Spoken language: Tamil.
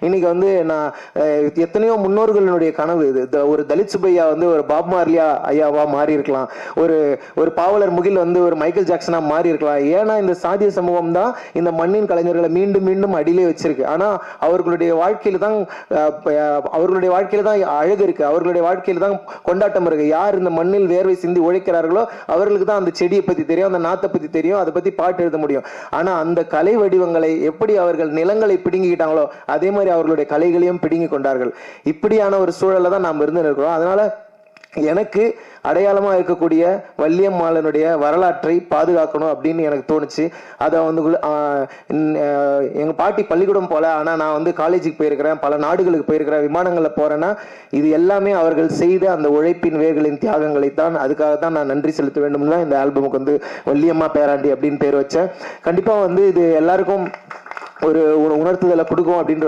இன்னைக்கு வந்து நான் எத்தனையோ முன்னோர்களுடைய கனவு இது. ஒரு தலித் சுப்பையா வந்து ஒரு பாப் மார்லியா ஐயாவா மாறி இருக்கலாம், ஒரு ஒரு பாவலர் முகில் வந்து ஒரு மைக்கேல் ஜாக்சனா மாறி இருக்கலாம். ஏன்னா இந்த சாதிய சமூகம் தான் இந்த மண்ணின் கலைஞர்களை மீண்டும் மீண்டும் அடியிலே வச்சிருக்கு. ஆனா அவர்களுடைய வாழ்க்கையில தான் அழகு இருக்கு, அவர்களுடைய வாழ்க்கையில தான் கொண்டாட்டம் இருக்கு. யார் இந்த மண்ணில் வேர்வை சிந்தி உழைக்கிறார்களோ அவர்களுக்கு தான் அந்த செடியை பத்தி தெரியும், அந்த நாத்தை பத்தி தெரியும், அதை பத்தி பாட்டு எழுத முடியும். ஆனா அந்த கலை வடிவங்களை எப்படி அவர்கள் நிலங்களை பிடுங்கிக்கிட்டாங்களோ அதே மாதிரி அவர்களுடைய கலைகளையும் பிடுங்கி கொண்டார்கள். இப்படியான ஒரு சூழல்ல தான் நாம் இருந்து இருக்கிறோம். அதனால எனக்கு அடையாளமா இருக்கக்கூடிய வள்ளியம்மாளனுடைய வரலாற்றை பாதுகாக்கணும் அப்படின்னு எனக்கு தோணுச்சு. அதை வந்து எங்க பாட்டி பள்ளிக்கூடம் போல, ஆனா நான் வந்து காலேஜுக்கு போயிருக்கிறேன், பல நாடுகளுக்கு போயிருக்கிறேன், விமானங்கள்ல போறேன்னா இது எல்லாமே அவர்கள் செய்த அந்த உழைப்பின் வேர்களின் தியாகங்களை தான். அதுக்காக தான் நான் நன்றி செலுத்த வேண்டும் தான் இந்த ஆல்பமுக்கு வந்து வள்ளியம்மா பேராண்டி அப்படின்னு பேர் வச்சேன். கண்டிப்பா வந்து இது எல்லாருக்கும் ஒரு உணர்த்துதலை கொடுக்கும் அப்படின்ற